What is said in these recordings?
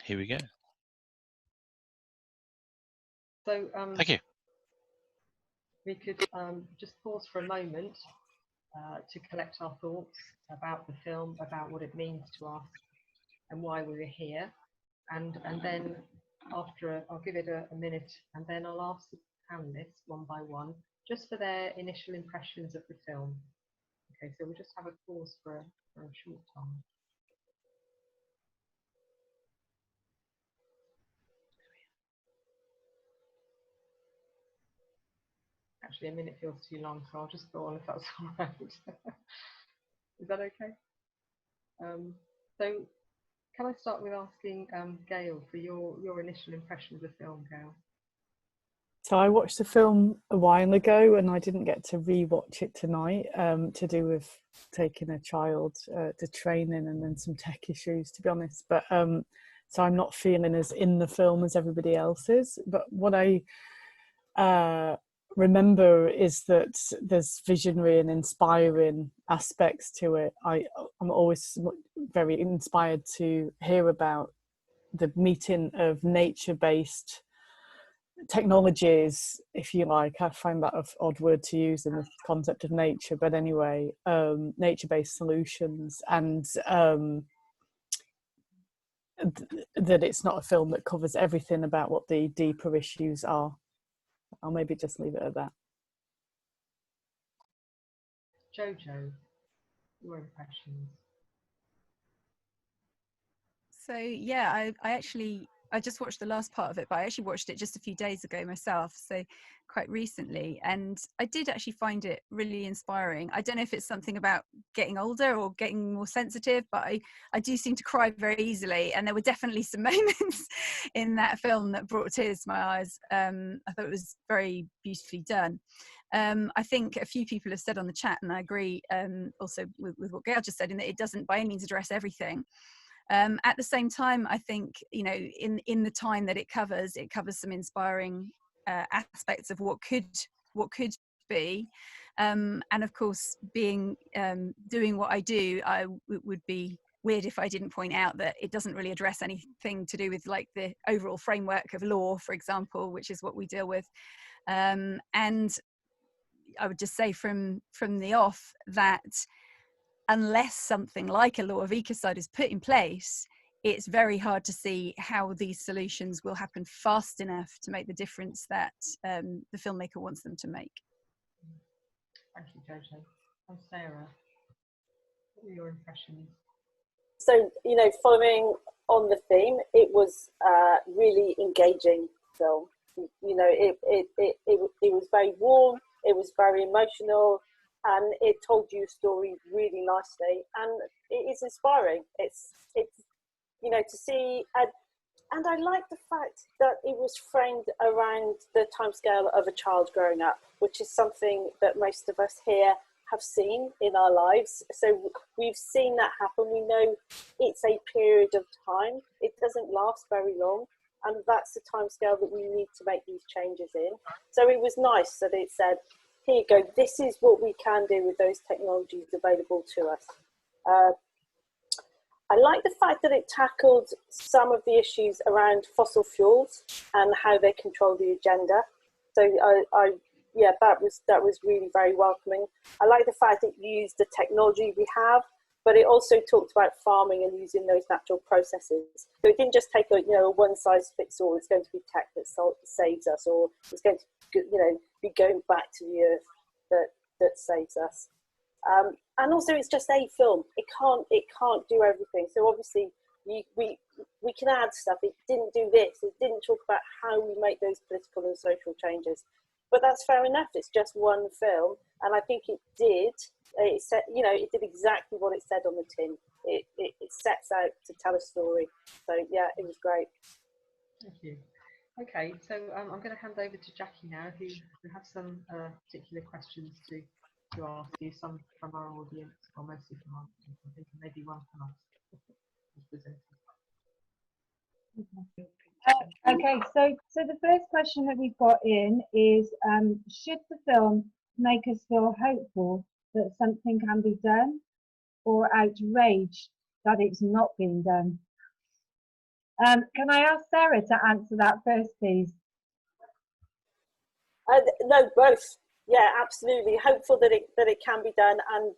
here we go. So Thank you. we could just pause for a moment to collect our thoughts about the film, about what it means to us and why we were here. And then after, I'll give it a minute, and then I'll ask the panelists one by one, just for their initial impressions of the film. Okay, so we'll just have a pause for a short time. Actually, a minute feels too long, so I'll just go on if that's all right. Is that okay? So can I start with asking Gail for your initial impression of the film, Gail? So I watched the film a while ago and I didn't get to re-watch it tonight, to do with taking a child to training and then some tech issues, to be honest. But so I'm not feeling as in the film as everybody else is. But what I remember is that there's visionary and inspiring aspects to it. I'm always very inspired to hear about the meeting of nature-based technologies, if you like. I find that an odd word to use in the concept of nature, but anyway, nature-based solutions, and that it's not a film that covers everything about what the deeper issues are. I'll maybe just leave it at that. Jojo, your impressions? So yeah, I just watched the last part of it, but I actually watched it just a few days ago myself, so quite recently, and I did actually find it really inspiring. I don't know if it's something about getting older or getting more sensitive, but I do seem to cry very easily, and there were definitely some moments in that film that brought tears to my eyes. I thought it was very beautifully done. I think a few people have said on the chat, and I agree also with what Gail just said, in that it doesn't by any means address everything. At the same time, I think, you know, in the time that it covers some inspiring aspects of what could be, and of course, being doing what I do, it would be weird if I didn't point out that it doesn't really address anything to do with like the overall framework of law, for example, which is what we deal with. And I would just say from the off that unless something like a law of ecocide is put in place, it's very hard to see how these solutions will happen fast enough to make the difference that the filmmaker wants them to make. Thank you, Jojo. And Sarah, what were your impressions? So, you know, following on the theme, it was really engaging film. You know, it was very warm, it was very emotional, and it told you a story really nicely, and it is inspiring. It's you know, to see, and I like the fact that it was framed around the timescale of a child growing up, which is something that most of us here have seen in our lives. So we've seen that happen. We know it's a period of time. It doesn't last very long, and that's the timescale that we need to make these changes in. So it was nice that it said, here you go, this is what we can do with those technologies available to us. I like the fact that it tackled some of the issues around fossil fuels and how they control the agenda. So yeah, that was really very welcoming. I like the fact that it used the technology we have, but it also talked about farming and using those natural processes. So it didn't just take a, you know, a one size fits all. It's going to be tech that saves us, or it's going to, you know, be going back to the earth that saves us. And also, it's just a film. It can't do everything. So obviously, we can add stuff. It didn't do this. It didn't talk about how we make those political and social changes. But that's fair enough. It's just one film, and I think it did. It said, you know, it did exactly what it said on the tin. It sets out to tell a story. So yeah, it was great. Thank you. Okay, so I'm going to hand over to Jackie now, who has some particular questions to ask you, some from our audience, or mostly from our audience, I think, maybe one from us. Okay, so the first question that we've got in is, should the film make us feel hopeful that something can be done, or outraged that it's not being done? Can I ask Sarah to answer that first, please? No, both. Yeah, absolutely. Hopeful that it can be done, and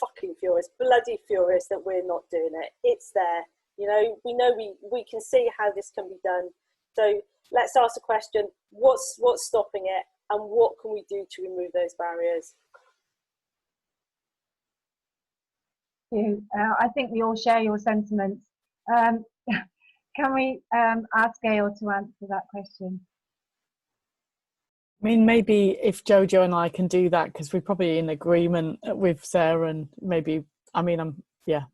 fucking bloody furious that we're not doing it. It's there. You know we can see how this can be done. So let's ask the question: what's stopping it, and what can we do to remove those barriers? I think we all share your sentiments. Can we ask Gail to answer that question? I mean, maybe if Jojo and I can do that, because we're probably in agreement with Sarah, and maybe, I mean, yeah.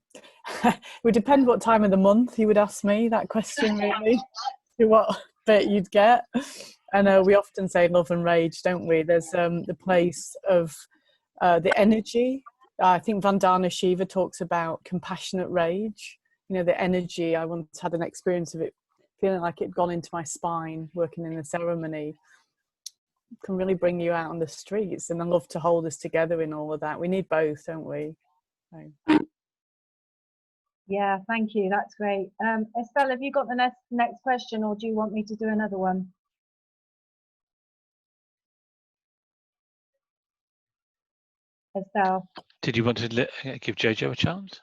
It would depend what time of the month you would ask me that question, really, to what bit you'd get. And we often say love and rage, don't we? There's the place of the energy. I think Vandana Shiva talks about compassionate rage. You know, the energy. I once had an experience of it feeling like it'd gone into my spine working in a ceremony. Can really bring you out on the streets, and I love to hold us together in all of that. We need both, don't we? So. Yeah, thank you. That's great. Estelle, have you got the next question, or do you want me to do another one? Estelle. Did you want to give Jojo a chance?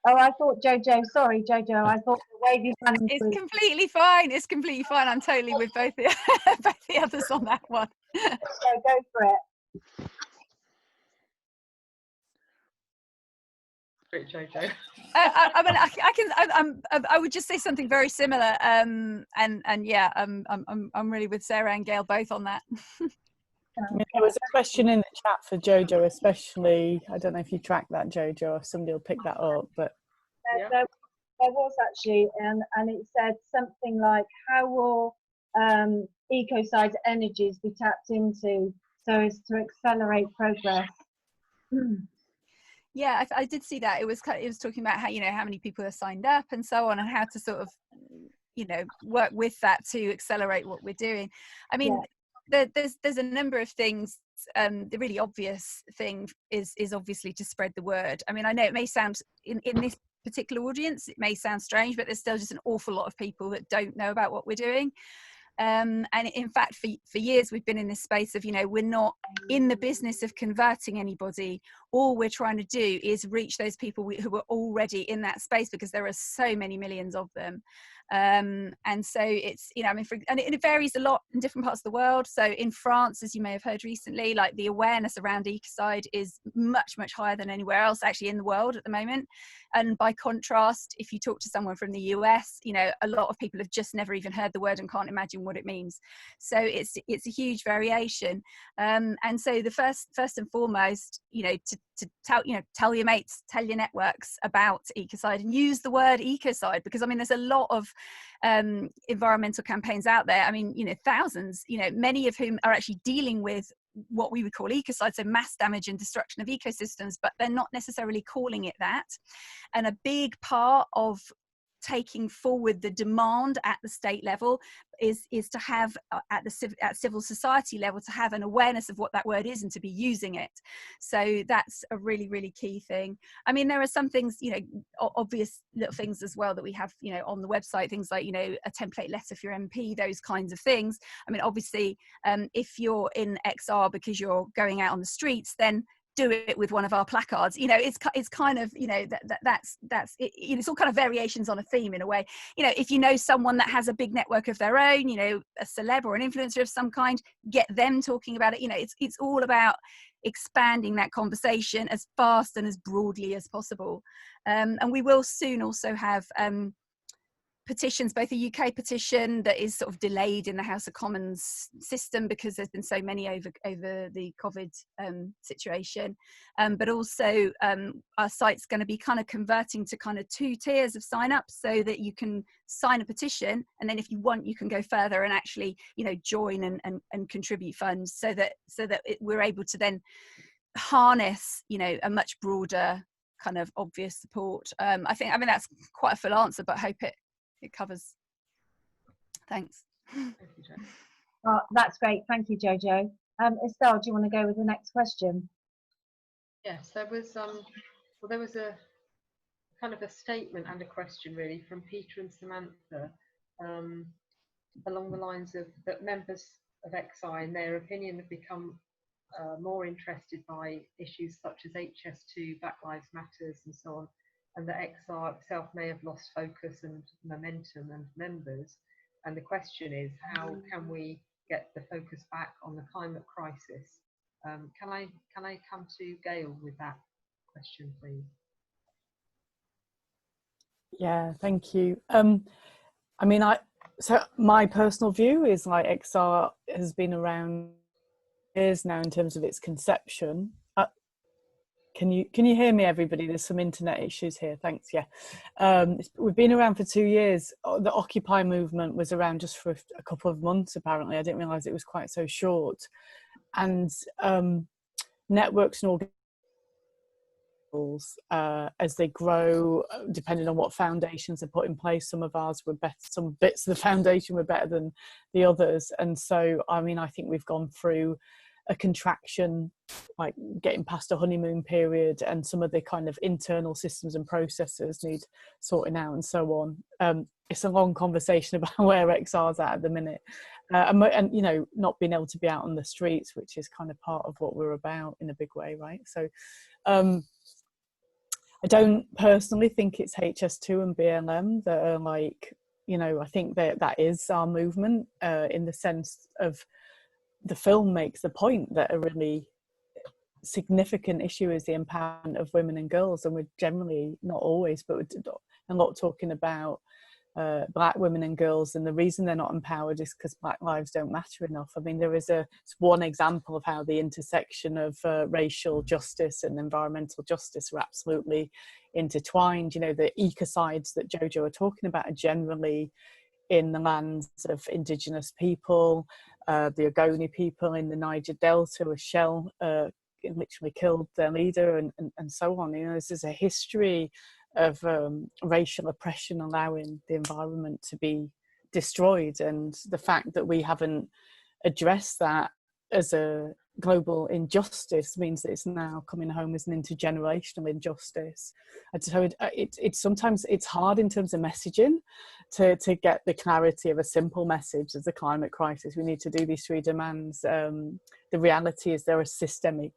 Oh, I thought Jojo. Sorry, Jojo. I thought the wave your hand. It's completely fine. It's completely fine. I'm totally with both the both the others on that one. Go for it. Great, Jojo. I mean, I would just say something very similar. And yeah, I'm really with Sarah and Gail both on that. I mean, there was a question in the chat for Jojo, especially. I don't know if you track that, Jojo, or somebody will pick that up. But Yeah. There was actually, and it said something like, "How will ecocide energies be tapped into so as to accelerate progress?" Yeah, I did see that. It was talking about how, you know, how many people are signed up and so on, and how to sort of, you know, work with that to accelerate what we're doing. I mean, there's a number of things. The really obvious thing is obviously to spread the word. I mean, I know it may sound in this particular audience, it may sound strange, but there's still just an awful lot of people that don't know about what we're doing. And in fact, for years we've been in this space of, you know, we're not in the business of converting anybody. All we're trying to do is reach those people who are already in that space, because there are so many millions of them. And so it's, you know, I mean, and it varies a lot in different parts of the world. So in France, as you may have heard recently, like the awareness around ecocide is much, much higher than anywhere else actually in the world at the moment. And by contrast, if you talk to someone from the US, you know, a lot of people have just never even heard the word and can't imagine what it means. So it's a huge variation. And so the first and foremost, you know, to tell your mates, tell your networks about ecocide, and use the word ecocide, because I mean, there's a lot of environmental campaigns out there. I mean, you know, thousands, you know, many of whom are actually dealing with what we would call ecocide, so mass damage and destruction of ecosystems, but they're not necessarily calling it that. And a big part of taking forward the demand at the state level is to have at civil society level to have an awareness of what that word is and to be using it. So that's a really, really key thing. I mean, there are some things, you know, obvious little things as well that we have, you know, on the website, things like, you know, a template letter for your MP, those kinds of things. I mean, obviously, if you're in XR because you're going out on the streets, then do it with one of our placards. You know, it's kind of, you know, that's it, you know, it's all kind of variations on a theme in a way. You know, if you know someone that has a big network of their own, you know, a celeb or an influencer of some kind, get them talking about it. You know, it's all about expanding that conversation as fast and as broadly as possible. And we will soon also have petitions, both a UK petition that is sort of delayed in the House of Commons system because there's been so many over the COVID situation, but also our site's going to be kind of converting to kind of 2 tiers of sign up, so that you can sign a petition, and then if you want you can go further and actually, you know, join and contribute funds, so that we're able to then harness, you know, a much broader kind of obvious support. I mean that's quite a full answer, but I hope it covers. Thanks. Thank you, Jo. Oh, that's great. Thank you, Jojo. Estelle, do you want to go with the next question? Yes, there was a kind of a statement and a question really from Peter and Samantha, along the lines of that members of XI, in their opinion, have become more interested by issues such as HS2, Black Lives Matters, and so on, and that XR itself may have lost focus and momentum and members. And the question is, how can we get the focus back on the climate crisis? Can I come to Gail with that question, please? Yeah, thank you. I mean, so my personal view is like XR has been around years now in terms of its conception. Can you hear me, everybody? There's some internet issues here. Thanks. Yeah, we've been around for 2 years. The Occupy movement was around just for a couple of months. Apparently, I didn't realise it was quite so short. And networks and organisations, as they grow, depending on what foundations are put in place, some of ours were better. Some bits of the foundation were better than the others. And so, I mean, I think we've gone through a contraction, like getting past a honeymoon period, and some of the kind of internal systems and processes need sorting out and so on. It's a long conversation about where XR's at the minute, and you know, not being able to be out on the streets, which is kind of part of what we're about in a big way, right? So I don't personally think it's HS2 and BLM that are like, you know, I think that is our movement, in the sense of the film makes the point that a really significant issue is the empowerment of women and girls, and we're generally, not always, but we're a lot talking about Black women and girls, and the reason they're not empowered is because Black lives don't matter enough. I mean, there is one example of how the intersection of racial justice and environmental justice are absolutely intertwined. You know, the ecocides that Jojo are talking about are generally in the lands of indigenous people. The Ogoni people in the Niger Delta, a shell literally killed their leader, and so on. You know, this is a history of racial oppression allowing the environment to be destroyed, and the fact that we haven't addressed that as a global injustice means that it's now coming home as an intergenerational injustice. And so it's sometimes it's hard in terms of messaging to get the clarity of a simple message as the climate crisis. We need to do these 3 demands. The reality is there are systemic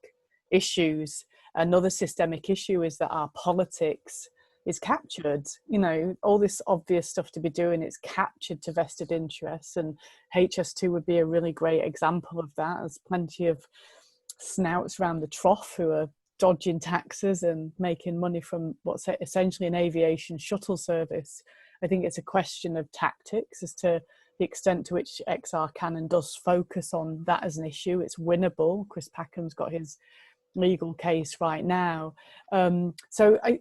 issues. Another systemic issue is that our politics is captured. You know, all this obvious stuff to be doing, it's captured to vested interests, and HS2 would be a really great example of that. There's plenty of snouts around the trough who are dodging taxes and making money from what's essentially an aviation shuttle service. I think it's a question of tactics as to the extent to which XR can and does focus on that as an issue. It's winnable. Chris Packham's got his legal case right now. So I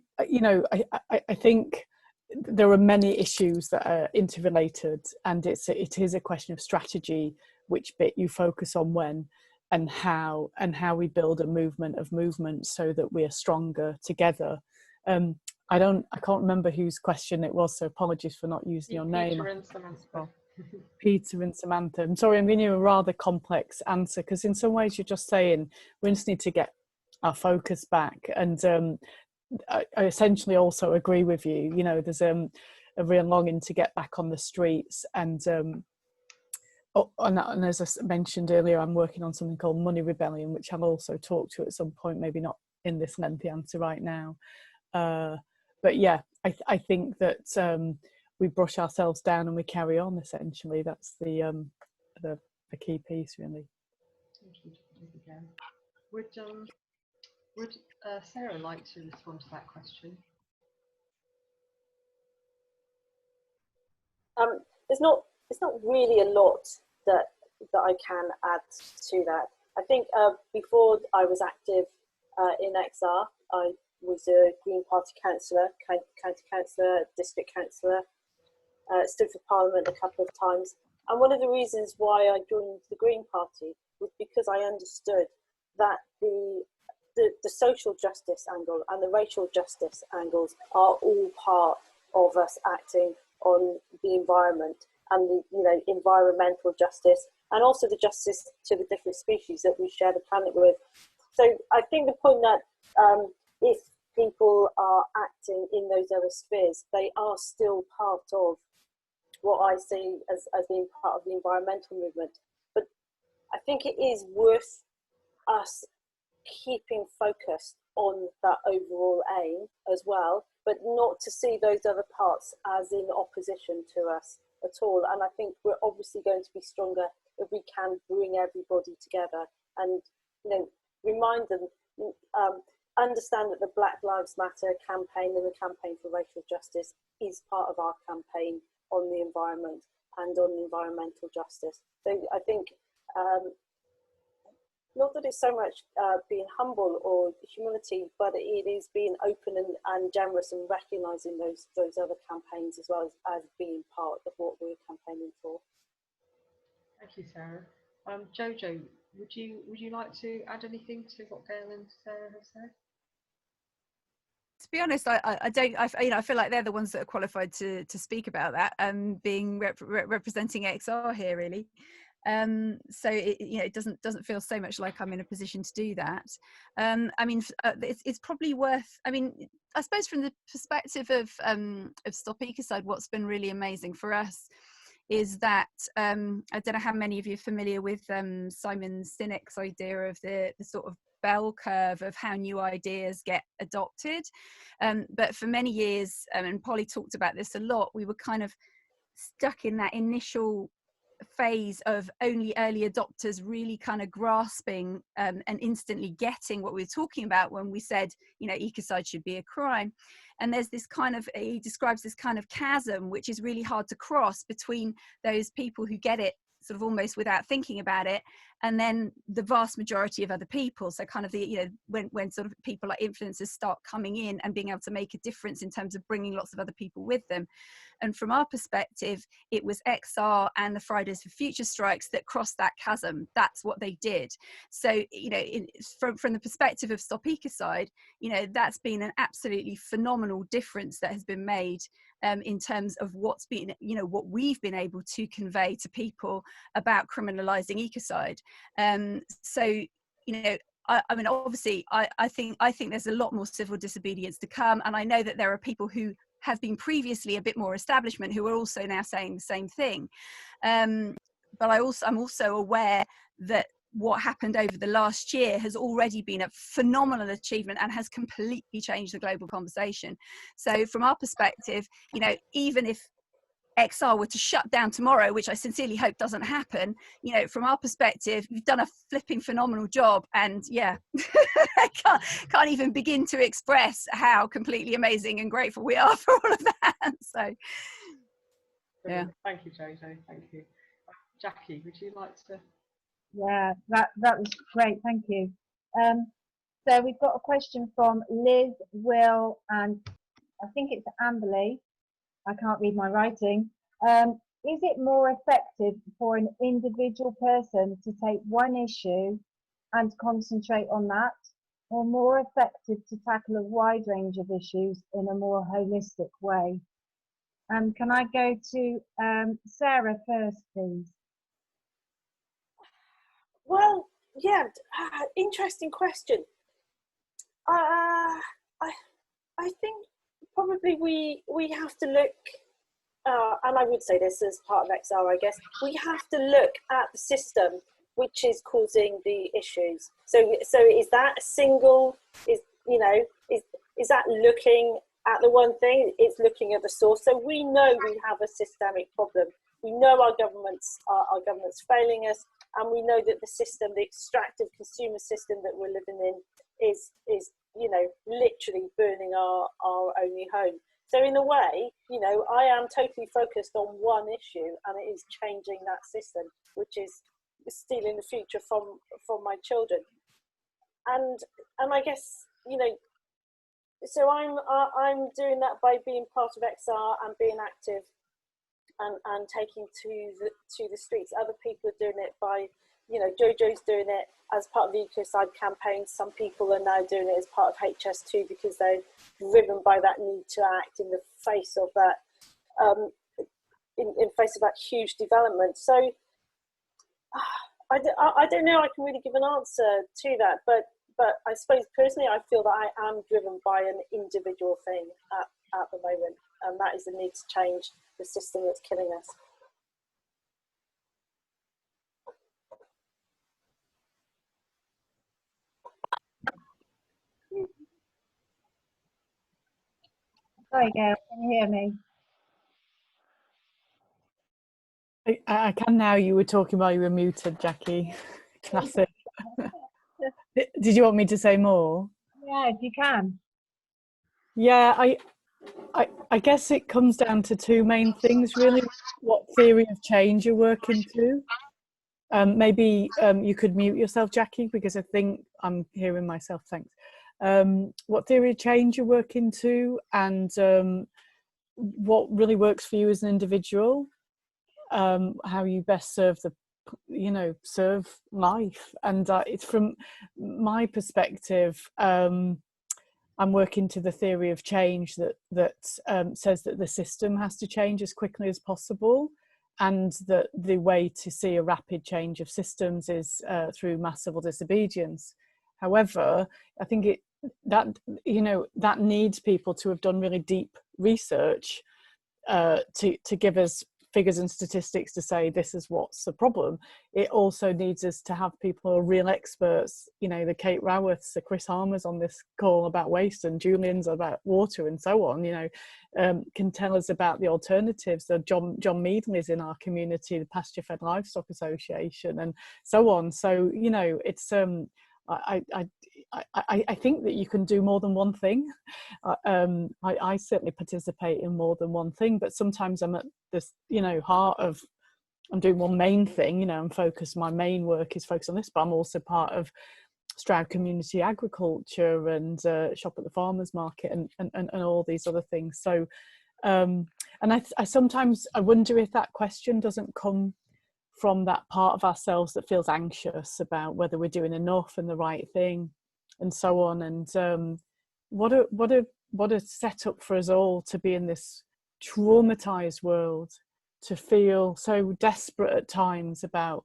think there are many issues that are interrelated, and it is a question of strategy, which bit you focus on when and how we build a movement of movements so that we are stronger together. I can't remember whose question it was, so apologies for not using your name. Peter and Samantha. Peter and Samantha. I'm sorry, I'm giving you a rather complex answer, because in some ways you're just saying we just need to get our focus back. And I essentially also agree with you. You know, there's a real longing to get back on the streets. And as I mentioned earlier, I'm working on something called Money Rebellion, which I'll also talk to at some point, maybe not in this lengthy answer right now. But yeah, I think that we brush ourselves down and we carry on. Essentially, that's the key piece, really. Thank you again. Would Sarah like to respond to that question? There's not really a lot that I can add to that. I think before I was active in XR, I was a Green Party councillor, county councillor, district councillor, stood for Parliament a couple of times. And one of the reasons why I joined the Green Party was because I understood that the social justice angle and the racial justice angles are all part of us acting on the environment and the environmental justice, and also the justice to the different species that we share the planet with. So I think the point that if people are acting in those other spheres, they are still part of what I see as being part of the environmental movement. But I think it is worth us keeping focused on that overall aim as well, but not to see those other parts as in opposition to us at all. And I think we're obviously going to be stronger if we can bring everybody together and, you know, remind them, understand that the Black Lives Matter campaign and the campaign for racial justice is part of our campaign on the environment and on environmental justice. So I think, not that it's so much being humble or humility, but it is being open and generous and recognising those other campaigns as well as being part of what we're campaigning for. Thank you, Sarah. Jojo, would you like to add anything to what Gail and Sarah have said? To be honest, I don't. I feel like they're the ones that are qualified to speak about that. Being representing XR here, really. So it doesn't feel so much like I'm in a position to do that. I mean, it's probably worth. I mean, I suppose from the perspective of Stop Ecocide, what's been really amazing for us is that I don't know how many of you are familiar with Simon Sinek's idea of the sort of bell curve of how new ideas get adopted. But for many years, and Polly talked about this a lot, we were kind of stuck in that initial phase of only early adopters really kind of grasping and instantly getting what we were talking about when we said, you know, ecocide should be a crime. And there's this kind of, he describes this kind of chasm which is really hard to cross between those people who get it sort of almost without thinking about it, and then the vast majority of other people. So kind of the, you know, when sort of people like influencers start coming in and being able to make a difference in terms of bringing lots of other people with them. And from our perspective, it was XR and the Fridays for Future strikes that crossed that chasm. That's what they did. So, you know, from the perspective of Stop Ecocide, you know, that's been an absolutely phenomenal difference that has been made in terms of what's been, you know, what we've been able to convey to people about criminalizing ecocide. So, you know, I mean, obviously, I think there's a lot more civil disobedience to come, and I know that there are people who have been previously a bit more establishment who are also now saying the same thing. But I'm also aware that what happened over the last year has already been a phenomenal achievement and has completely changed the global conversation. So from our perspective, you know, even if XR were to shut down tomorrow, which I sincerely hope doesn't happen, you know, from our perspective, you've done a flipping phenomenal job. And yeah, I can't even begin to express how completely amazing and grateful we are for all of that. So, yeah. Thank you, Jojo. Thank you. Jackie, would you like to? Yeah, that was great. Thank you. So we've got a question from Liz, Will, and I think it's Amberley. I can't read my writing. Is it more effective for an individual person to take one issue and concentrate on that, or more effective to tackle a wide range of issues in a more holistic way? Can I go to Sarah first, please? Well, yeah, interesting question. I think probably we have to look, and I would say this as part of XR, I guess, we have to look at the system which is causing the issues. So is that a single, is that looking at the one thing? It's looking at the source. So we know we have a systemic problem. We know our government's failing us, and we know that the system, the extractive consumer system that we're living in, is you know, literally burning our only home. So in a way, you know, I am totally focused on one issue, and it is changing that system, which is stealing the future from my children. And I guess, you know, so I'm doing that by being part of XR and being active and taking to the streets. Other people are doing it by, you know, Jojo's doing it as part of the Ecocide campaign. Some people are now doing it as part of HS2 because they're driven by that need to act in the face of that, in face of that huge development. So I don't know I can really give an answer to that, but but I suppose personally, I feel that I am driven by an individual thing at the moment, and that is the need to change the system that's killing us. Sorry, Gail, can you hear me? I can now. You were talking while you were muted, Jackie. Classic. Did you want me to say more? Yeah, if you can. Yeah, I guess it comes down to two main things, really. What theory of change you're working to. Maybe you could mute yourself, Jackie, because I think I'm hearing myself. Thanks. What theory of change you're working to, and what really works for you as an individual. How you best serve serve life. And it's from my perspective. I'm working to the theory of change that says that the system has to change as quickly as possible, and that the way to see a rapid change of systems is through mass civil disobedience. However, I think that needs people to have done really deep research to give us figures and statistics to say this is what's the problem. It also needs us to have people who are real experts, the Kate Raworths, the Chris Harmers on this call about waste, and Julian's about water and so on, can tell us about the alternatives. So John Meadley is in our community, the Pasture Fed Livestock Association, and so on. So, it's I think that you can do more than one thing. I certainly participate in more than one thing, but sometimes I'm at this, heart of, I'm doing one main thing, I'm focused, my main work is focused on this, but I'm also part of Stroud Community Agriculture and Shop at the Farmers Market and all these other things. So, and I sometimes, I wonder if that question doesn't come from that part of ourselves that feels anxious about whether we're doing enough and the right thing and so on. And what a setup for us all to be in this traumatized world, to feel so desperate at times about,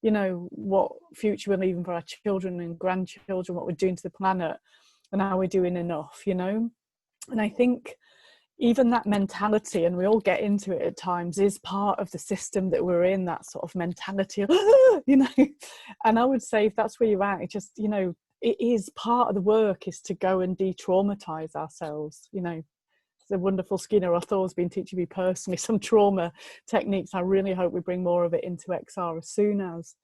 what future we're leaving for our children and grandchildren, what we're doing to the planet, and how we're doing enough, And I think even that mentality, and we all get into it at times, is part of the system that we're in, that sort of mentality of, and I would say if that's where you're at, it just, it is part of the work is to go and de-traumatize ourselves. The wonderful Skinner Othell has been teaching me personally some trauma techniques. I really hope we bring more of it into XR as soon as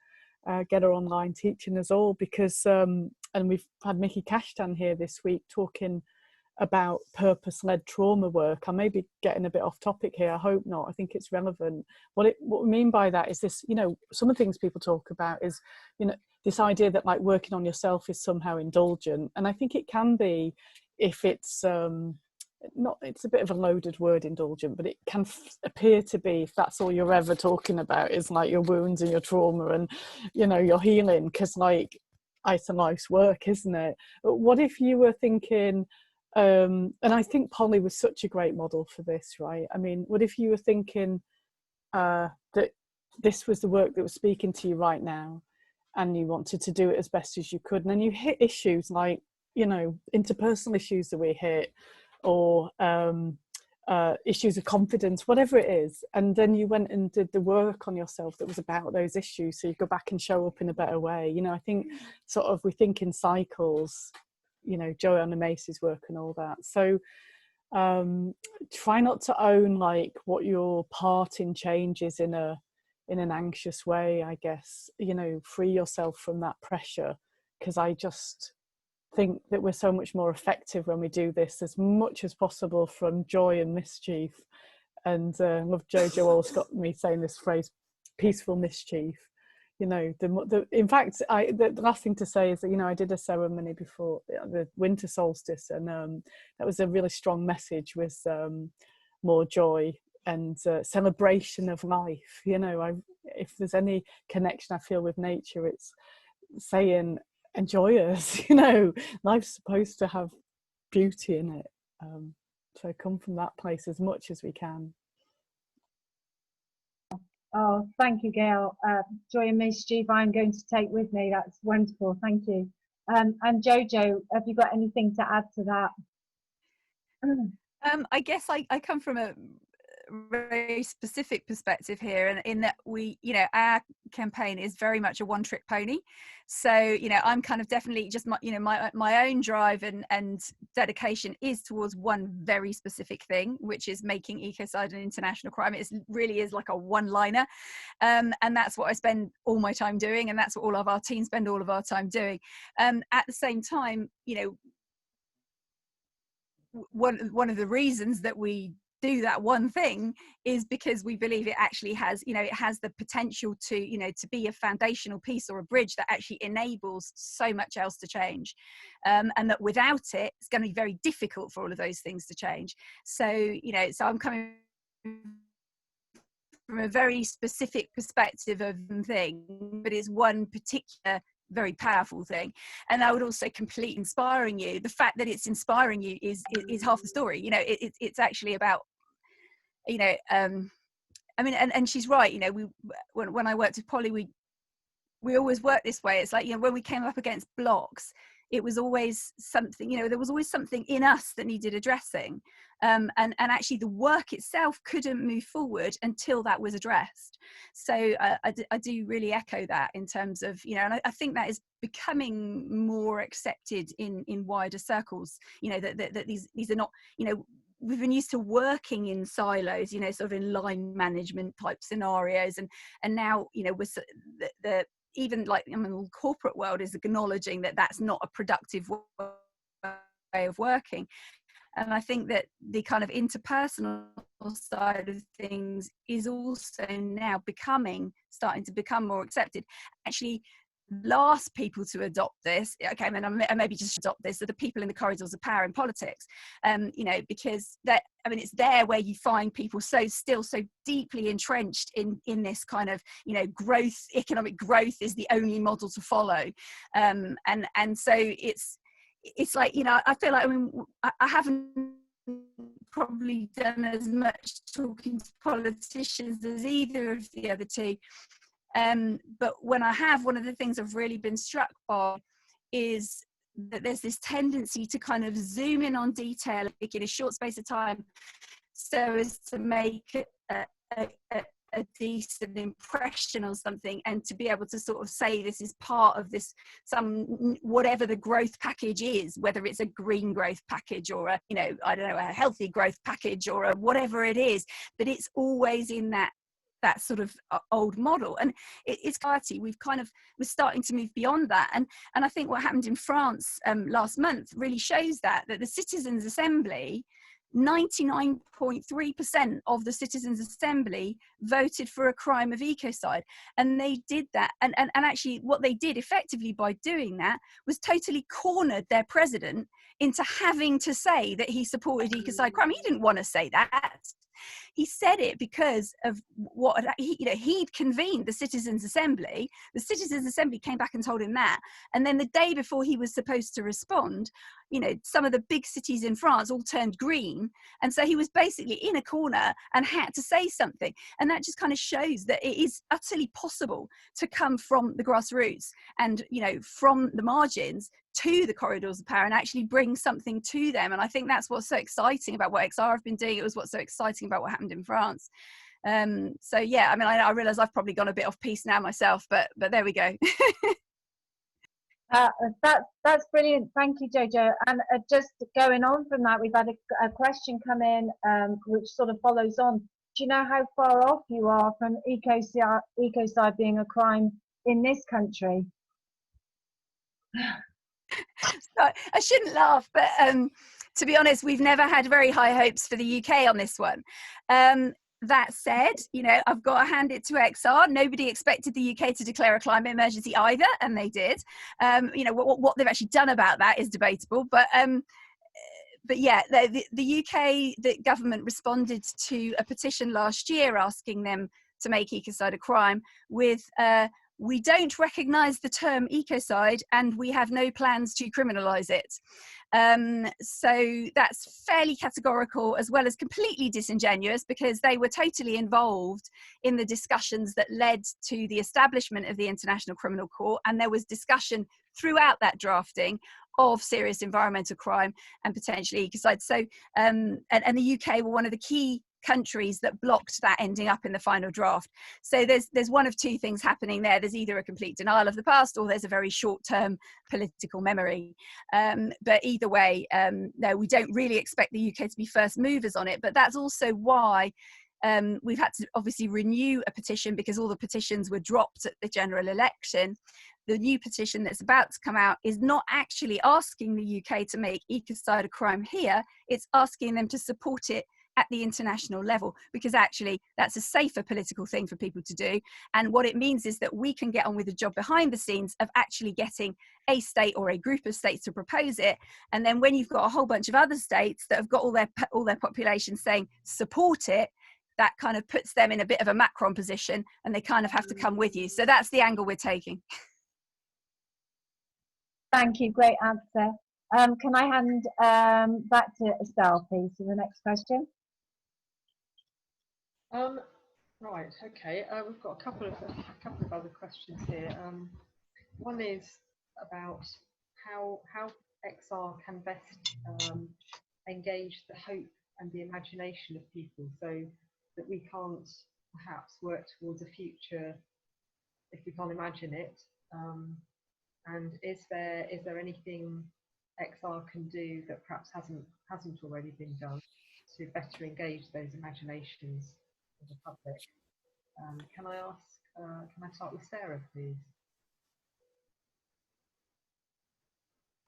get her online teaching us all, because and we've had Mickey Kashtan here this week talking about purpose-led trauma work. I may be getting a bit off topic here, I hope not. I think it's relevant. What we mean by that is this, some of the things people talk about is, this idea that like working on yourself is somehow indulgent. And I think it can be if it's not, it's a bit of a loaded word, indulgent, but it can appear to be if that's all you're ever talking about is like your wounds and your trauma and, your healing, because like it's a life's work, isn't it? But what if you were thinking, and I think Polly was such a great model for this, right? I mean, what if you were thinking that this was the work that was speaking to you right now, and you wanted to do it as best as you could, and then you hit issues like, interpersonal issues that we hit, or issues of confidence, whatever it is, and then you went and did the work on yourself that was about those issues, so you go back and show up in a better way. I think sort of we think in cycles, Joanna Macy's work and all that. So try not to own like what your part in change is in an anxious way, I guess. Free yourself from that pressure, because I just think that we're so much more effective when we do this as much as possible from joy and mischief. And love Jojo always got me saying this phrase, peaceful mischief. In fact, the last thing to say is that, I did a ceremony before the winter solstice, and that was a really strong message with more joy and celebration of life. If there's any connection I feel with nature, it's saying enjoy us. Life's supposed to have beauty in it, so come from that place as much as we can. Oh, thank you, Gail. Joy and mischief I'm going to take with me. That's wonderful. Thank you. And Jojo, have you got anything to add to that? I guess I come from a very specific perspective here, and in that we, our campaign is very much a one-trick pony. So I'm kind of definitely just my own drive and dedication is towards one very specific thing, which is making ecocide an international crime. It really is like a one-liner, and that's what I spend all my time doing, and that's what all of our teams spend all of our time doing. At the same time, one of the reasons that we do that one thing is because we believe it actually has, it has the potential to, to be a foundational piece or a bridge that actually enables so much else to change, and that without it, it's going to be very difficult for all of those things to change. So, so I'm coming from a very specific perspective of thing, but it's one particular very powerful thing. And I would also completely inspiring you. The fact that it's inspiring you is half the story. It's actually about, I mean, and she's right. When I worked with Polly, we always work this way. It's like, when we came up against blocks, it was always something, there was always something in us that needed addressing. And actually the work itself couldn't move forward until that was addressed. So I do really echo that in terms of, and I think that is becoming more accepted in wider circles, that these are not, we've been used to working in silos, sort of in line management type scenarios. And now, we're even like, the corporate world is acknowledging that that's not a productive way of working. And I think that the kind of interpersonal side of things is also now starting to become more accepted. Actually, last people to adopt this, okay, and maybe just adopt this, are the people in the corridors of power in politics, because it's there where you find people still so deeply entrenched in this kind of, growth, economic growth is the only model to follow, and so it's like, I feel like, I haven't probably done as much talking to politicians as either of the other two. But when I have, one of the things I've really been struck by is that there's this tendency to kind of zoom in on detail in a short space of time so as to make a decent impression on something, and to be able to sort of say this is part of this, whatever the growth package is, whether it's a green growth package or a, I don't know, a healthy growth package or a whatever it is, but it's always in that sort of old model. And it's party, we're starting to move beyond that, and I think what happened in France last month really shows that the Citizens' Assembly, 99.3% of the Citizens' Assembly voted for a crime of ecocide. And they did that, and actually what they did effectively by doing that was totally cornered their president into having to say that he supported ecocide crime. He didn't want to say that. He said it because of what he'd convened the Citizens' Assembly. The Citizens' Assembly came back and told him that. And then the day before he was supposed to respond, some of the big cities in France all turned green. And so he was basically in a corner and had to say something. And that just kind of shows that it is utterly possible to come from the grassroots and, from the margins to the corridors of power and actually bring something to them. And I think that's what's so exciting about what XR have been doing. It was what's so exciting about what happened in France. So yeah, I realise I've probably gone a bit off piece now myself, but there we go. That's brilliant. Thank you, Jojo. And just going on from that, we've had a question come in which sort of follows on. Do you know how far off you are from ecocide being a crime in this country? So, I shouldn't laugh, but to be honest, we've never had very high hopes for the UK on this one. That said, I've got to hand it to XR. Nobody expected the UK to declare a climate emergency either, and they did. What they've actually done about that is debatable, but yeah, the UK, the government responded to a petition last year asking them to make ecocide a crime with we don't recognise the term ecocide and we have no plans to criminalise it. So that's fairly categorical, as well as completely disingenuous, because they were totally involved in the discussions that led to the establishment of the International Criminal Court, and there was discussion throughout that drafting of serious environmental crime and potentially ecocide. So and the UK were one of the key countries that blocked that ending up in the final draft. So there's one of two things happening there. There's either a complete denial of the past, or there's a very short-term political memory. But either way, no, we don't really expect the UK to be first movers on it. But that's also why we've had to obviously renew a petition, because all the petitions were dropped at the general election. The new petition that's about to come out is not actually asking the UK to make ecocide a crime here. It's asking them to support it at the international level, because actually that's a safer political thing for people to do. And what it means is that we can get on with the job behind the scenes of actually getting a state or a group of states to propose it. And then when you've got a whole bunch of other states that have got all their population saying support it, that kind of puts them in a bit of a Macron position, and they kind of have to come with you. So that's the angle we're taking. Thank you, great answer. Can I hand back to Estelle, please, for the next question? Right, okay. We've got a couple of other questions here. One is about how XR can best engage the hope and the imagination of people, so that we can't perhaps work towards a future if we can't imagine it. And is there anything XR can do that perhaps hasn't already been done to better engage those imaginations of the public? Can I start with Sarah, please?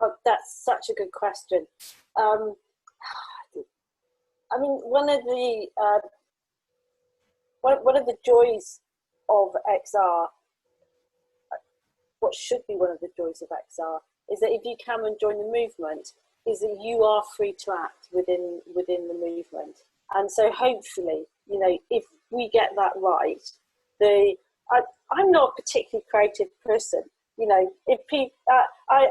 Oh, that's such a good question. I mean, one of the joys of XR, what should be one of the joys of XR, is that if you come and join the movement, is that you are free to act within the movement. And so hopefully, you know, if we get that right, I'm not a particularly creative person. You know, if people, I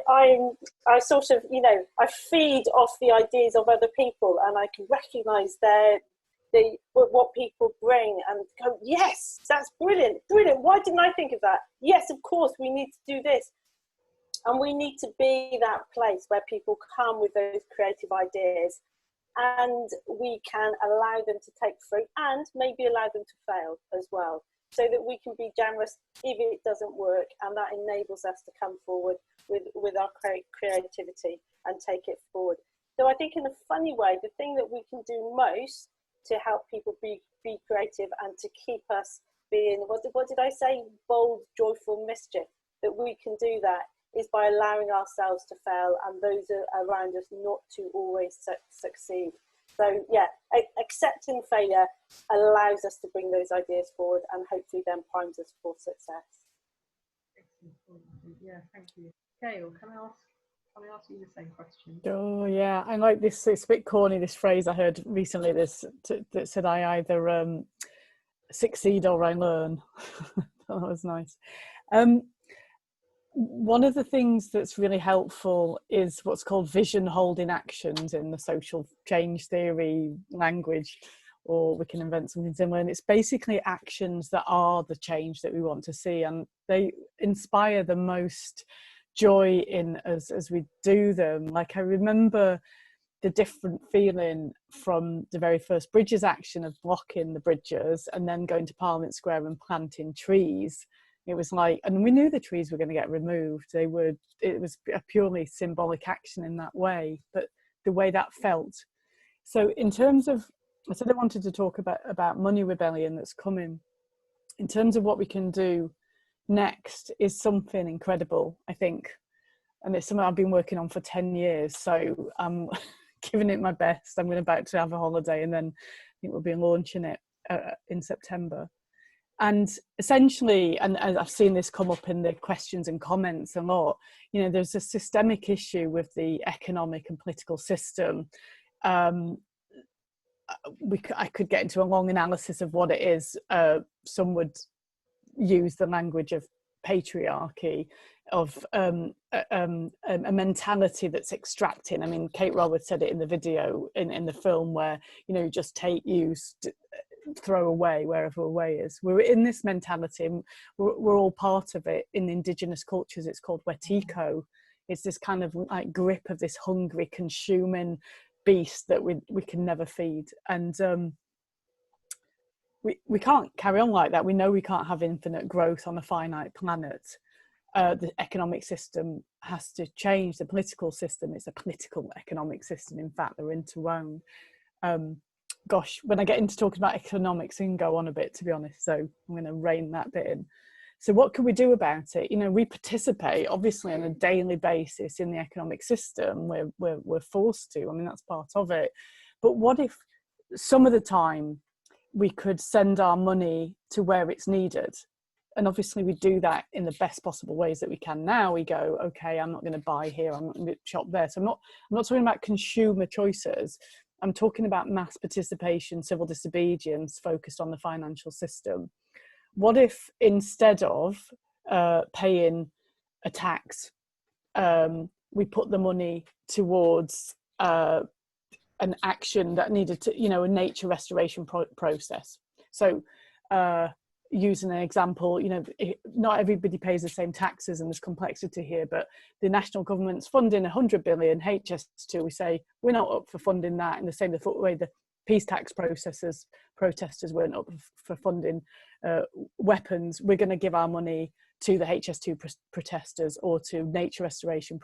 sort of, you know, I feed off the ideas of other people, and I can recognise what people bring and go, yes, that's brilliant. Why didn't I think of that? Yes, of course, we need to do this. And we need to be that place where people come with those creative ideas, and we can allow them to take fruit and maybe allow them to fail as well, so that we can be generous if it doesn't work, and that enables us to come forward with our creativity and take it forward. So I think in a funny way, the thing that we can do most to help people be creative and to keep us being, what did I say, bold, joyful mischief, that we can do that is by allowing ourselves to fail and those around us not to always succeed. So yeah, accepting failure allows us to bring those ideas forward, and hopefully then primes us for success. Yeah, thank you. Gail, can I ask you the same question? Oh yeah, I like this. It's a bit corny, this phrase I heard recently. That said, I either succeed or I learn. That was nice. One of the things that's really helpful is what's called vision holding actions in the social change theory language, or we can invent something similar. And it's basically actions that are the change that we want to see, and they inspire the most joy in us as we do them. Like, I remember the different feeling from the very first Bridges action of blocking the bridges and then going to Parliament Square and planting trees. It was like, and we knew the trees were going to get removed. It was a purely symbolic action in that way, but the way that felt. So in terms of, I said I wanted to talk about Money Rebellion that's coming. In terms of what we can do next is something incredible, I think. And it's something I've been working on for 10 years. So I'm giving it my best. I'm about to have a holiday, and then I think we'll be launching it in September. And essentially, and I've seen this come up in the questions and comments a lot, you know, there's a systemic issue with the economic and political system. I could get into a long analysis of what it is. Some would use the language of patriarchy, of a mentality that's extracting. I mean, Kate Roberts said it in the video, in the film, where, you know, just take, use, throw away wherever away is. We're in this mentality, and we're all part of it. In indigenous cultures, it's called wetiko. It's this kind of like grip of this hungry, consuming beast that we can never feed. And we can't carry on like that. We know we can't have infinite growth on a finite planet. The economic system has to change. The political system is a political economic system. In fact, they're interwoven. Gosh, when I get into talking about economics, I can go on a bit, to be honest. So I'm going to rein that bit in. So what can we do about it? You know, we participate obviously on a daily basis in the economic system. We're forced to. I mean, that's part of it. But what if some of the time we could send our money to where it's needed? And obviously we do that in the best possible ways that we can now. We go, okay, I'm not going to buy here, I'm not going to shop there. So I'm not talking about consumer choices. I'm talking about mass participation, civil disobedience, focused on the financial system. What if instead of paying a tax, we put the money towards an action that needed to, you know, a nature restoration process? So using an example, you know, not everybody pays the same taxes, and there's complexity here, but the national government's funding 100 billion HS2. We say we're not up for funding that, in the same way the peace tax protesters weren't up for funding weapons. We're going to give our money to the HS2 protesters or to nature restoration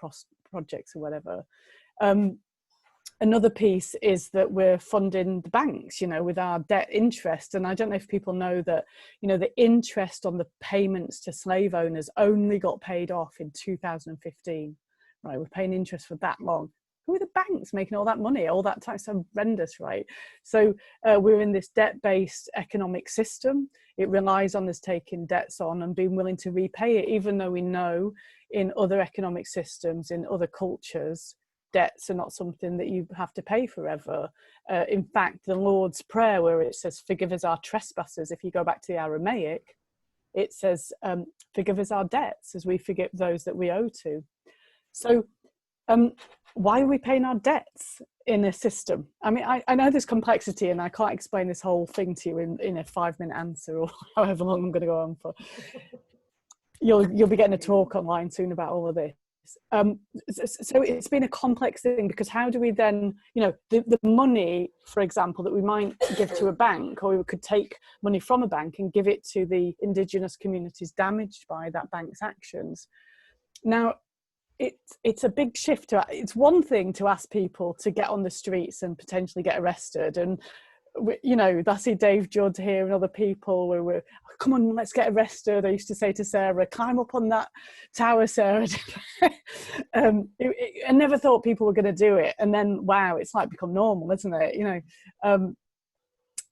projects or whatever. Another piece is that we're funding the banks, you know, with our debt interest. And I don't know if people know that, you know, the interest on the payments to slave owners only got paid off in 2015. Right, we're paying interest for that long. Who are the banks making all that money, all that tax? Horrendous, right? So we're in this debt-based economic system. It relies on us taking debts on and being willing to repay it, even though we know in other economic systems, in other cultures, debts are not something that you have to pay forever. In fact, the Lord's Prayer, where it says, forgive us our trespasses, if you go back to the Aramaic, it says, forgive us our debts as we forgive those that we owe to. So why are we paying our debts in a system? I mean, I know there's complexity, and I can't explain this whole thing to you in a 5-minute answer, or however long I'm going to go on for. You'll be getting a talk online soon about all of this. So it's been a complex thing, because how do we then, you know, the money, for example, that we might give to a bank, or we could take money from a bank and give it to the indigenous communities damaged by that bank's actions. Now, it's a big shift. It's one thing to ask people to get on the streets and potentially get arrested, and you know, I see Dave Judd here and other people where we're, come on, let's get arrested. I used to say to Sarah, climb up on that tower, Sarah. I never thought people were going to do it, and then wow, it's like become normal, isn't it? You know,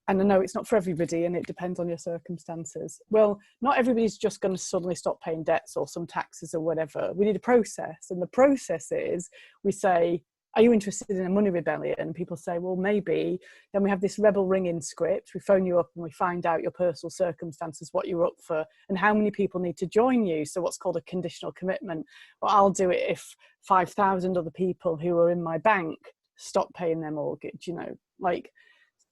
and I know it's not for everybody, and it depends on your circumstances. Well, not everybody's just going to suddenly stop paying debts or some taxes or whatever. We need a process, and the process is we say, are you interested in a money rebellion? And people say, well, maybe. Then we have this rebel ringing script. We phone you up and we find out your personal circumstances, what you're up for, and how many people need to join you. So what's called a conditional commitment. Well, I'll do it if 5,000 other people who are in my bank stop paying their mortgage, you know, like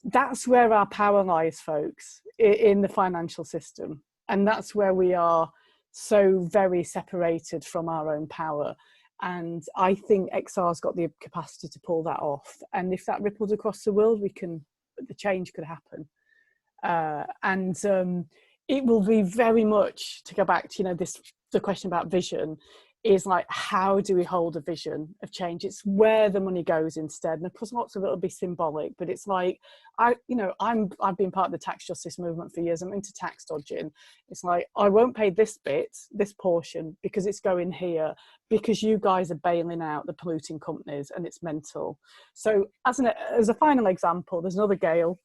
that's where our power lies, folks, in the financial system. And that's where we are so very separated from our own power. And I think XR's got the capacity to pull that off. And if that rippled across the world, the change could happen. It will be very much, to go back to, you know, the question about vision, is like, how do we hold a vision of change? It's where the money goes instead. And of course, lots of it will be symbolic, but it's like, I've been part of the tax justice movement for years. I'm into tax dodging. It's like, I won't pay this bit, this portion, because it's going here, because you guys are bailing out the polluting companies, and it's mental. So as a final example, there's another Gail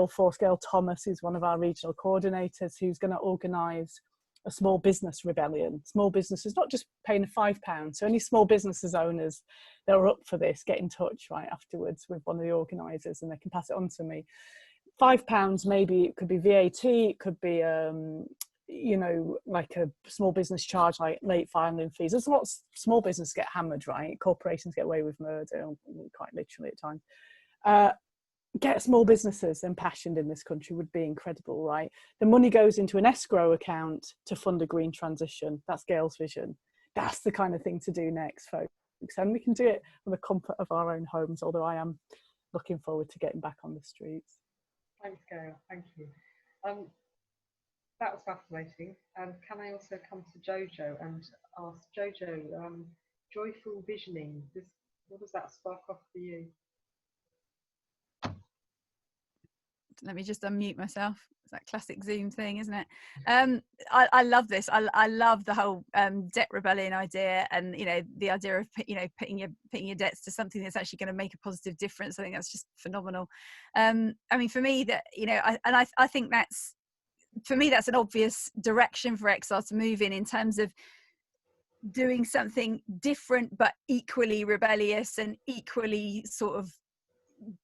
Force, Gail Thomas, who's one of our regional coordinators, who's going to organise a small business rebellion. Small businesses, not just paying £5. So any small businesses owners that are up for this, get in touch right afterwards with one of the organisers, and they can pass it on to me. £5, maybe it could be VAT, it could be you know, like a small business charge, like late filing fees. There's lots small business get hammered, right? Corporations get away with murder, quite literally at times. Get small businesses impassioned in this country would be incredible, right? The money goes into an escrow account to fund a green transition. That's Gail's vision. That's the kind of thing to do next, folks. And we can do it from the comfort of our own homes, although I am looking forward to getting back on the streets. Thanks, Gail. Thank you. That was fascinating. Can I also come to Jojo and ask Jojo, joyful visioning, what does that spark off for you? Let me just unmute myself. It's that classic Zoom thing, isn't it? I love this. I love the whole debt rebellion idea, and you know, the idea of putting your debts to something that's actually going to make a positive difference. I think that's just phenomenal. I mean, for me, that I think that's, for me, that's an obvious direction for XR to move in terms of doing something different but equally rebellious and equally sort of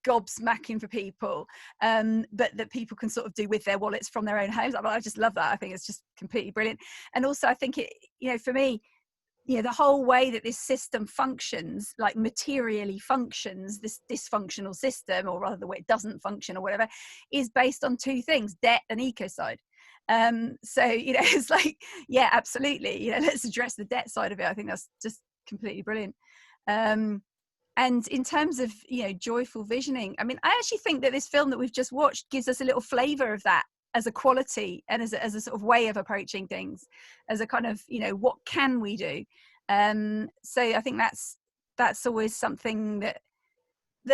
gobsmacking for people, but that people can sort of do with their wallets from their own homes. I just love that. I think it's just completely brilliant. And also I think it, you know, for me, you know, the whole way that this system functions, like materially functions, this dysfunctional system, or rather the way it doesn't function or whatever, is based on two things: debt and ecocide. So, you know, it's like, yeah, absolutely, you know, let's address the debt side of it. I think that's just completely brilliant. And in terms of, you know, joyful visioning, I mean, I actually think that this film that we've just watched gives us a little flavour of that as a quality and as a sort of way of approaching things, as a kind of, you know, what can we do? So I think that's always something that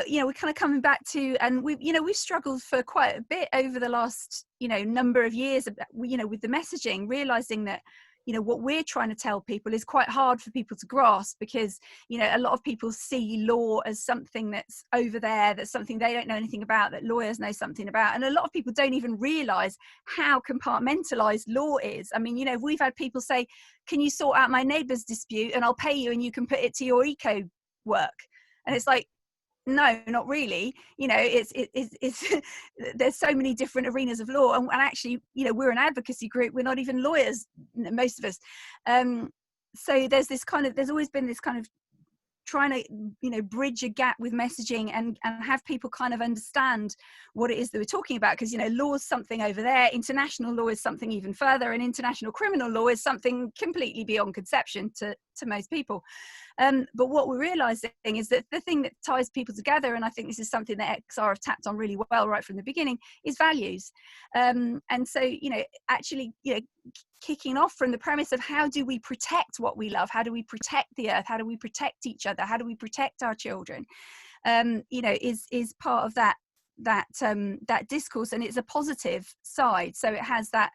you know, we're kind of coming back to, and we've struggled for quite a bit over the last, you know, number of years, you know, with the messaging, realizing that, you know, what we're trying to tell people is quite hard for people to grasp, because, you know, a lot of people see law as something that's over there, that's something they don't know anything about, that lawyers know something about. And a lot of people don't even realize how compartmentalized law is. I mean, you know, we've had people say, can you sort out my neighbor's dispute and I'll pay you and you can put it to your eco work? And it's like, no, not really. You know, it's there's so many different arenas of law, and actually, you know, we're an advocacy group. We're not even lawyers, most of us. So there's always been this kind of trying to, you know, bridge a gap with messaging and have people kind of understand what it is that we're talking about, because, you know, law is something over there, international law is something even further, and international criminal law is something completely beyond conception to most people. But what we're realizing is that the thing that ties people together, and I think this is something that XR have tapped on really well right from the beginning, is values. And so, you know, actually, you know, kicking off from the premise of how do we protect what we love, how do we protect the earth, how do we protect each other, how do we protect our children, you know, is part of that discourse, and it's a positive side. So it has that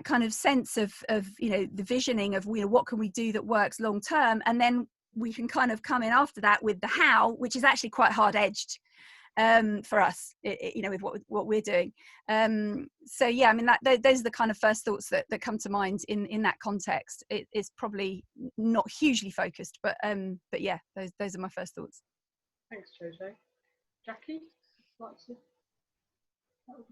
kind of sense of, you know, the visioning of, you know, what can we do that works long term, and then we can kind of come in after that with the how, which is actually quite hard edged for us, you know, with what we're doing. So yeah, I mean, those are the kind of first thoughts that come to mind in that context. It's probably not hugely focused, but yeah, those are my first thoughts. Thanks, Jojo. Jackie,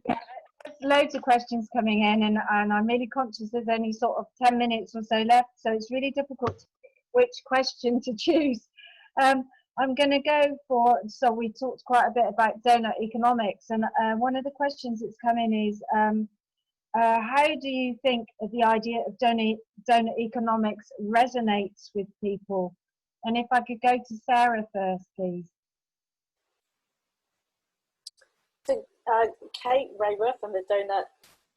Yeah, there's loads of questions coming in, and I'm really conscious there's only sort of 10 minutes or so left, so it's really difficult to pick which question to choose. I'm going to go for, so we talked quite a bit about donut economics, and one of the questions that's come in is, how do you think the idea of donut economics resonates with people? And if I could go to Sarah first, please. So, Kate Rayworth from the Donut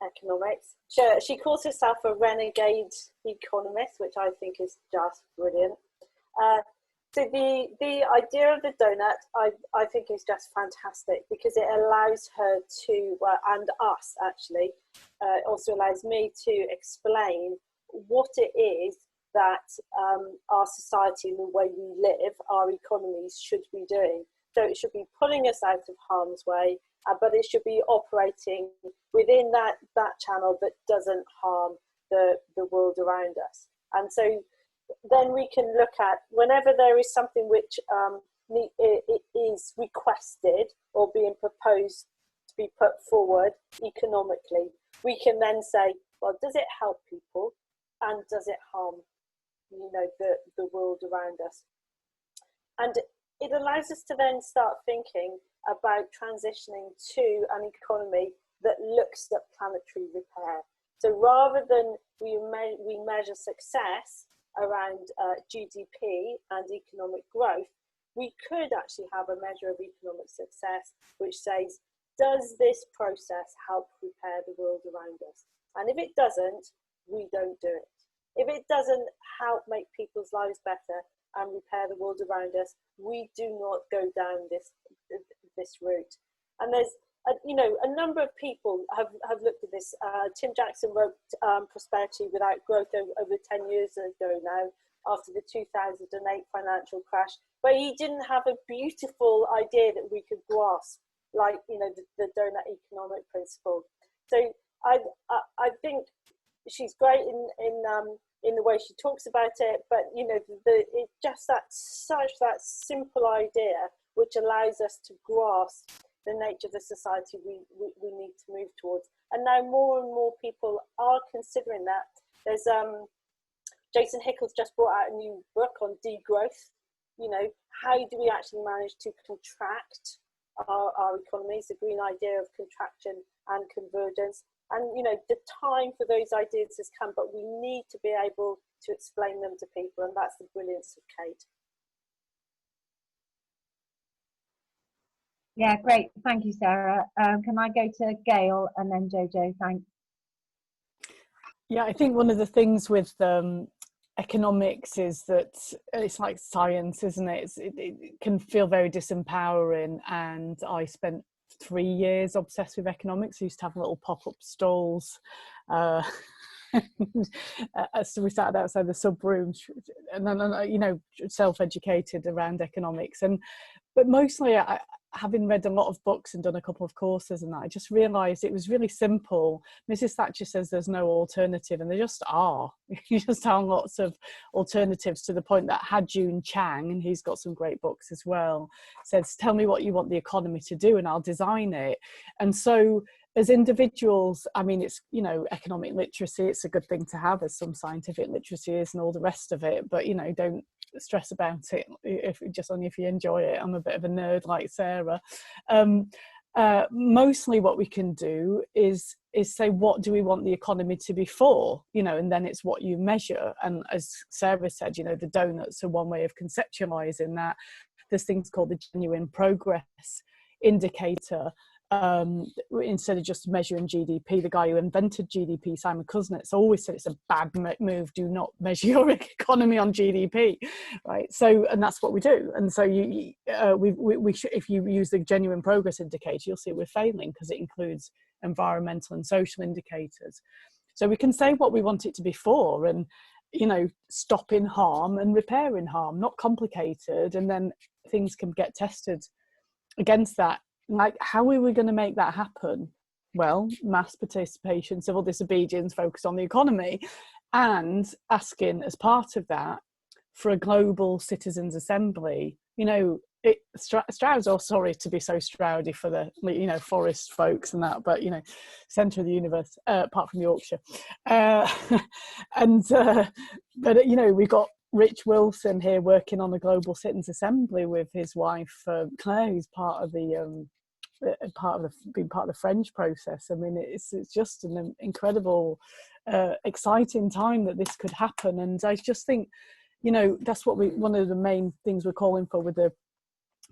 Economics. She calls herself a renegade economist, which I think is just brilliant. So the idea of the donut, I think is just fantastic, because it allows her to, and us actually, also allows me to explain what it is that our society and the way we live, our economies should be doing. So it should be pulling us out of harm's way, but it should be operating within that channel that doesn't harm the world around us. And so then we can look at, whenever there is something which it is requested or being proposed to be put forward economically, we can then say, well, does it help people, and does it harm, you know, the world around us? And it allows us to then start thinking about transitioning to an economy that looks at planetary repair. So rather than we measure success around GDP and economic growth, we could actually have a measure of economic success which says, does this process help repair the world around us? And if it doesn't, we don't do it. If it doesn't help make people's lives better and repair the world around us, we do not go down this route. And there's you know, a number of people have looked at this. Tim Jackson wrote Prosperity Without Growth over 10 years ago now, after the 2008 financial crash, but he didn't have a beautiful idea that we could grasp, like, you know, the donut economic principle. So I think she's great in the way she talks about it, but you know, it's just that simple idea which allows us to grasp the nature of the society we need to move towards. And now more and more people are considering that. There's Jason Hickel's just brought out a new book on degrowth. You know, how do we actually manage to contract our economies, the green idea of contraction and convergence. And, you know, the time for those ideas has come, but we need to be able to explain them to people, and that's the brilliance of Kate. Yeah, great. Thank you, Sarah. Can I go to Gail and then Jojo? Thanks. Yeah, I think one of the things with economics is that it's like science, isn't it? It can feel very disempowering, and I spent 3 years obsessed with economics. I used to have little pop-up stalls. So we sat outside the sub rooms, and then, you know, self-educated around economics. But mostly, having read a lot of books and done a couple of courses and that, I just realised it was really simple. Mrs. Thatcher says there's no alternative, and there just are. You just have lots of alternatives, to the point that Ha-Joon Chang, and he's got some great books as well, says, tell me what you want the economy to do and I'll design it. And so as individuals, I mean, it's, you know, economic literacy, it's a good thing to have, as some scientific literacy is and all the rest of it, but, you know, don't stress about it only if you enjoy it. I'm a bit of a nerd like Sarah. Mostly what we can do is say, what do we want the economy to be for, you know, and then it's what you measure. And as Sarah said, you know, the donuts are one way of conceptualizing that. There's things called the genuine progress indicator. Instead of just measuring GDP, the guy who invented GDP, Simon Kuznets, always said it's a bad move. Do not measure your economy on GDP, right? So, and that's what we do. And so we should, if you use the genuine progress indicator, you'll see we're failing, because it includes environmental and social indicators. So we can say what we want it to be for, and, you know, stopping harm and repairing harm, not complicated, and then things can get tested against that. Like, how are we going to make that happen? Well, mass participation, civil disobedience, focus on the economy, and asking as part of that for a global citizens' assembly. You know, Stroud's, oh, sorry to be so Stroudy for the, you know, forest folks and that, but, you know, centre of the universe, apart from Yorkshire. But, you know, we've got Rich Wilson here working on a global citizens' assembly with his wife, Claire, who's being part of the French process. I mean, it's just an incredible, exciting time that this could happen. And I just think, you know, that's what one of the main things we're calling for with the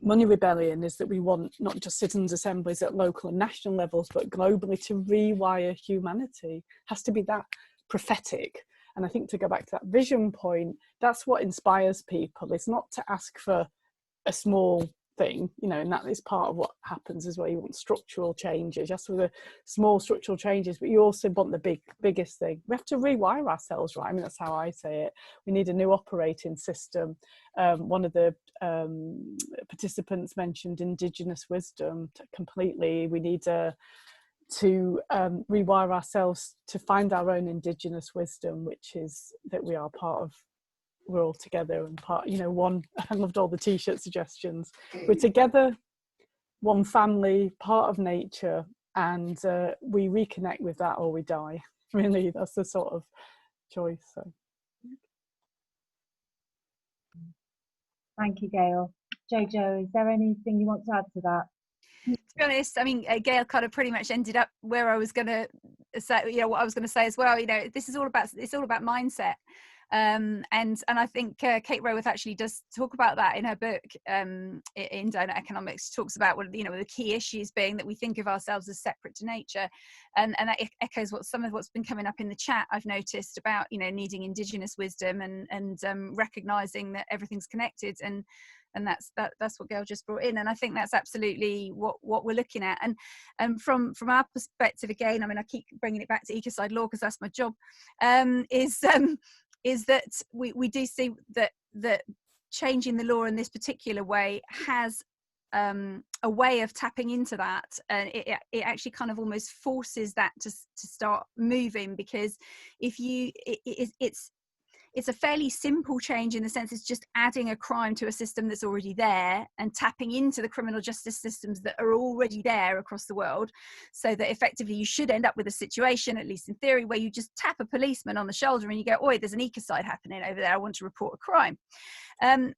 Money Rebellion, is that we want not just citizens' assemblies at local and national levels, but globally, to rewire humanity. It has to be that prophetic. And I think, to go back to that vision point, that's what inspires people. It's not to ask for a small thing, you know, and that is part of what happens as well. You want structural changes, just with the small structural changes, but you also want the biggest thing. We have to rewire ourselves, right? I mean, that's how I say it. We need a new operating system. One of the participants mentioned indigenous wisdom completely. We need to rewire ourselves to find our own indigenous wisdom, which is that we are part of, we're all together and part, you know, one. I loved all the t-shirt suggestions. We're together, one family, part of nature, and we reconnect with that or we die. Really, that's the sort of choice. So. Thank you, Gail. Jojo, is there anything you want to add to that? To be honest, I mean, Gail kind of pretty much ended up where I was going to say, you know, what I was going to say as well. You know, this is all about, it's all about mindset. And I think Kate Raworth actually does talk about that in her book, in Donut Economics. She talks about what, you know, the key issues being that we think of ourselves as separate to nature, and that echoes what some of what's been coming up in the chat. I've noticed about, you know, needing indigenous wisdom and recognizing that everything's connected, and that's what Gail just brought in, and I think that's absolutely what we're looking at. And from our perspective, again, I mean, I keep bringing it back to ecocide law because that's my job, is that we do see that changing the law in this particular way has a way of tapping into that, and it actually kind of almost forces that to start moving, because if you it's a fairly simple change in the sense it's just adding a crime to a system that's already there and tapping into the criminal justice systems that are already there across the world, so that effectively you should end up with a situation, at least in theory, where you just tap a policeman on the shoulder and you go, oi, there's an ecocide happening over there, I want to report a crime.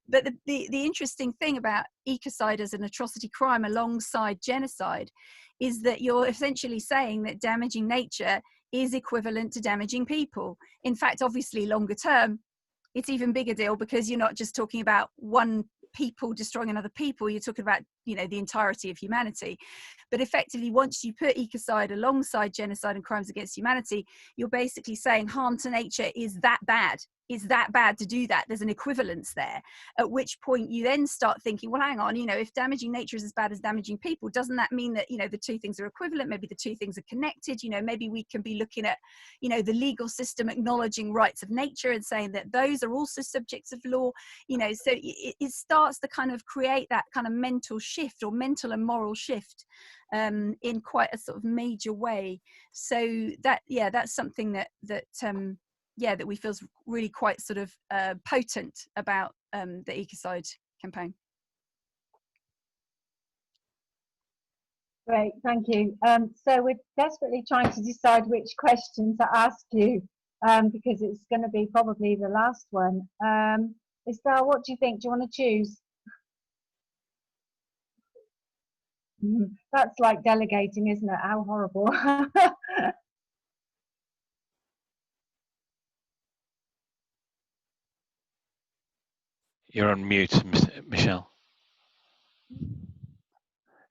But the interesting thing about ecocide as an atrocity crime alongside genocide is that you're essentially saying that damaging nature is equivalent to damaging people. In fact, obviously longer term, it's even bigger deal, because you're not just talking about one people destroying another people, you're talking about, you know, the entirety of humanity. But effectively, once you put ecocide alongside genocide and crimes against humanity, you're basically saying harm to nature is that bad. It's that bad to do that. There's an equivalence there, at which point you then start thinking, well, hang on, you know, if damaging nature is as bad as damaging people, doesn't that mean that, you know, the two things are equivalent? Maybe the two things are connected. You know, maybe we can be looking at, you know, the legal system acknowledging rights of nature and saying that those are also subjects of law, you know. So it starts to kind of create that kind of mental shift, or mental and moral shift, in quite a sort of major way. So that, yeah, that's something that we feel is really quite sort of potent about the ecocide campaign. Great, thank you. So we're desperately trying to decide which question to ask you, because it's going to be probably the last one. Estelle, what do you think? Do you want to choose? That's like delegating, isn't it? How horrible. You're on mute, Michelle.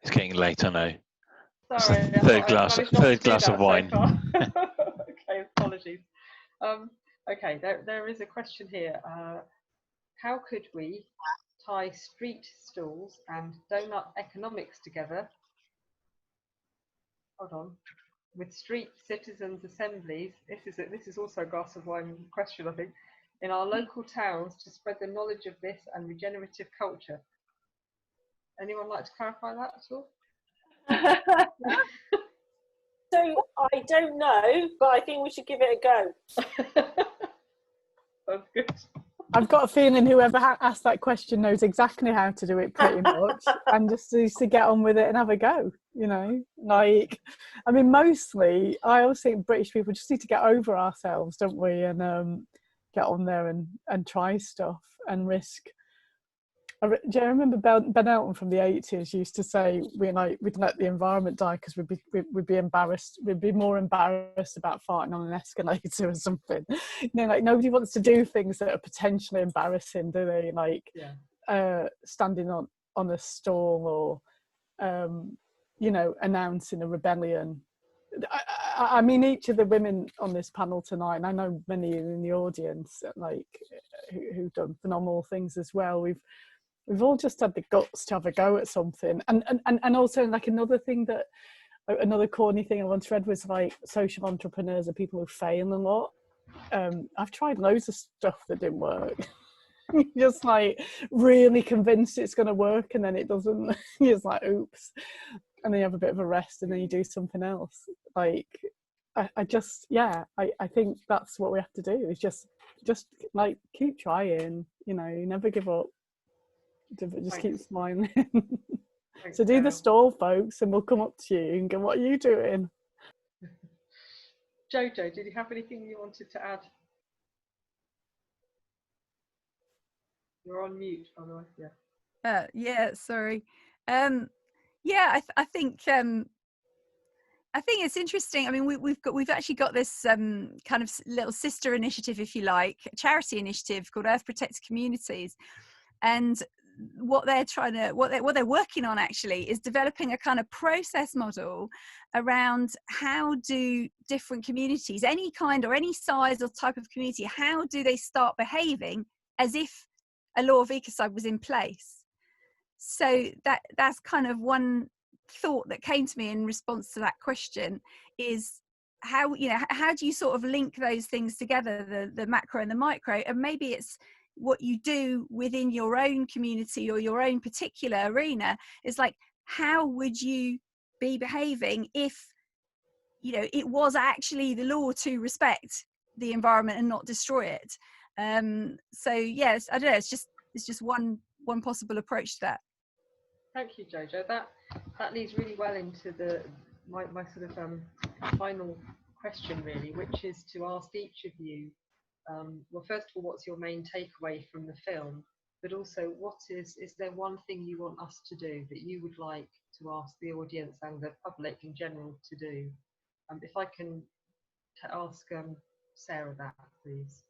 It's getting late, I know. Sorry, Third glass of wine. So okay, apologies. Okay, there is a question here. How could we tie street stalls and donut economics together? Hold on. With street citizens' assemblies, this is also a glass of wine question, I think, in our local towns, to spread the knowledge of this and regenerative culture. Anyone like to clarify that at all? So I don't know, but I think we should give it a go. That's good. I've got a feeling whoever asked that question knows exactly how to do it pretty much, and just needs to get on with it and have a go, you know. Like, I mean, mostly I always think British people just need to get over ourselves, don't we, and get on there and try stuff and risk. Do you remember Ben Elton from the 80s used to say we'd let the environment die because we'd be embarrassed, we'd be more embarrassed about farting on an escalator or something. You know, like nobody wants to do things that are potentially embarrassing, do they? Like standing on a stall, or you know, announcing a rebellion. I mean, each of the women on this panel tonight, and I know many in the audience, like who've done phenomenal things as well. We've all just had the guts to have a go at something, and also like another corny thing I once read was like social entrepreneurs are people who fail a lot. I've tried loads of stuff that didn't work. Just like really convinced it's going to work, and then it doesn't. You're just like, oops, and then you have a bit of a rest, and then you do something else. Like I think that's what we have to do, is just like keep trying, you know, never give up. Just keep smiling. So do the stall, folks, and we'll come up to you and go, what are you doing? Jojo, did you have anything you wanted to add? You're on mute, by the way. Yeah. Yeah, sorry. Yeah, I think it's interesting. I mean, we've actually got this kind of little sister initiative, if you like, a charity initiative called Earth Protects Communities, and what they're working on actually is developing a kind of process model around how do different communities, any kind or any size or type of community, how do they start behaving as if a law of ecocide was in place. So that's kind of one thought that came to me in response to that question, is how do you sort of link those things together, the macro and the micro, and maybe it's what you do within your own community or your own particular arena. Is like, how would you be behaving if it was actually the law to respect the environment and not destroy it? So yes, I don't know, it's just one possible approach to that. Thank you, Jojo. That leads really well into my sort of final question, really, which is to ask each of you, well, first of all, what's your main takeaway from the film? But also, is there one thing you want us to do that you would like to ask the audience and the public in general to do? If I can ask Sarah that, please.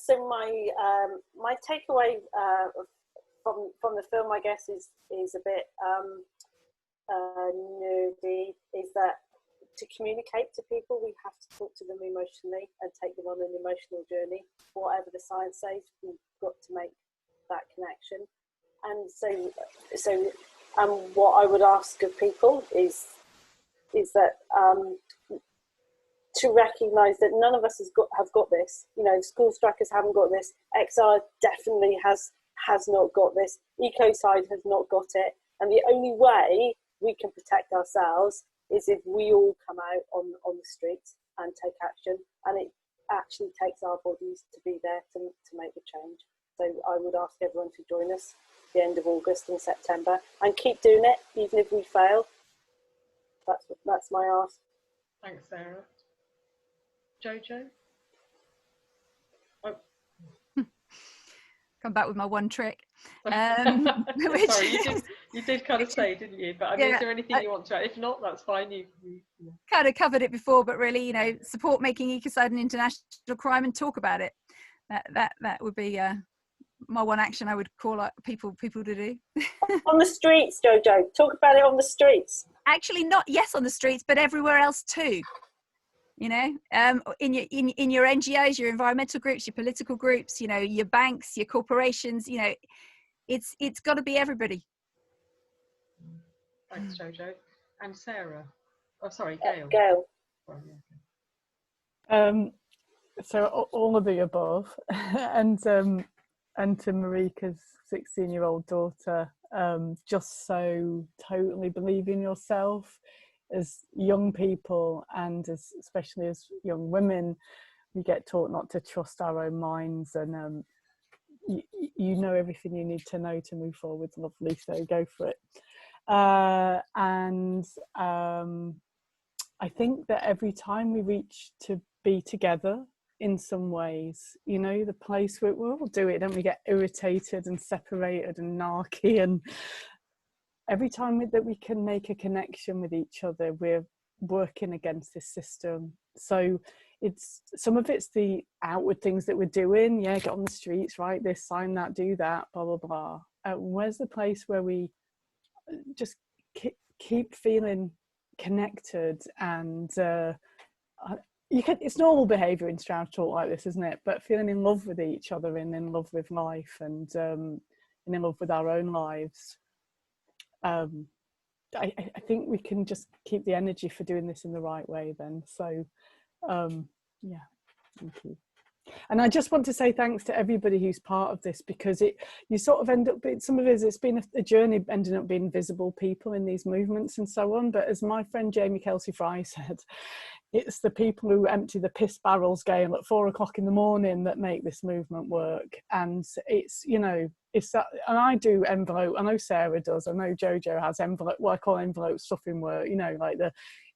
So my takeaway from the film, I guess, is a bit nerdy. Is that to communicate to people, we have to talk to them emotionally and take them on an emotional journey. Whatever the science says, we've got to make that connection. And so what I would ask of people is that to recognise that none of us have got this. School strikers haven't got this. XR definitely has not got this. Ecocide has not got it. And the only way we can protect ourselves is if we all come out on the streets and take action. And it actually takes our bodies to be there to make the change. So I would ask everyone to join us at the end of August and September and keep doing it, even if we fail. That's my ask. Thanks, Sarah. Jojo? Oh. Come back with my one trick. Sorry, you did kind of say, didn't you? But I mean, is there anything you want to add? If not, that's fine. You kind of covered it before, but really, support making ecocide an international crime and talk about it. That would be my one action I would call out people to do. On the streets, Jojo. Talk about it on the streets. Actually, not on the streets, but everywhere else too. In your NGOs, your environmental groups, your political groups, your banks, your corporations, it's got to be everybody. Thanks, Jojo. And Sarah. Oh, sorry, Gail. Gail. So all of the above, and to Marika's 16-year-old daughter, just so totally believe in yourself. As young people, and especially as young women, we get taught not to trust our own minds, and you know everything you need to know to move forward. Lovely, so go for it. And I think that every time we reach to be together in some ways, the place where we'll all do it, don't we? Get irritated and separated and narky, and every time that we can make a connection with each other, we're working against this system. So some of it's the outward things that we're doing. Yeah, get on the streets, write this, sign that, do that, blah, blah, blah. Where's the place where we just keep feeling connected? And it's normal behaviour in Stroud talk like this, isn't it? But feeling in love with each other and in love with life, and in love with our own lives. I think we can just keep the energy for doing this in the right way then. So yeah, thank you. And I just want to say thanks to everybody who's part of this, because you sort of end up, some of it's been a journey ending up being visible people in these movements and so on. But as my friend Jamie Kelsey Fry said, it's the people who empty the piss barrels, Gail, at 4 o'clock in the morning that make this movement work. And it's, it's that, and I do envelope. I know Sarah does. I know Jojo has envelope. What I call envelope stuffing work. You know, like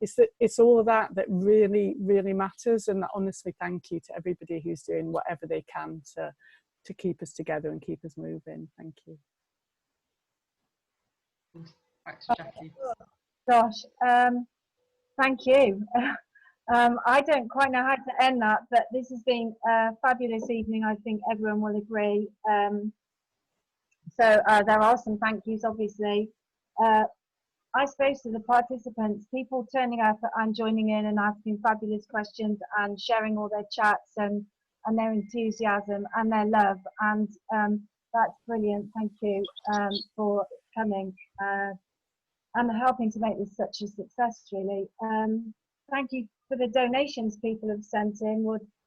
it's all of that that really matters. And honestly, thank you to everybody who's doing whatever they can to keep us together and keep us moving. Thank you. Back to Jackie. Gosh, thank you. I don't quite know how to end that, but this has been a fabulous evening. I think everyone will agree. So there are some thank yous, obviously. I suppose to the participants, people turning up and joining in and asking fabulous questions and sharing all their chats and their enthusiasm and their love. And that's brilliant. Thank you for coming and helping to make this such a success, really. Thank you for the donations people have sent in.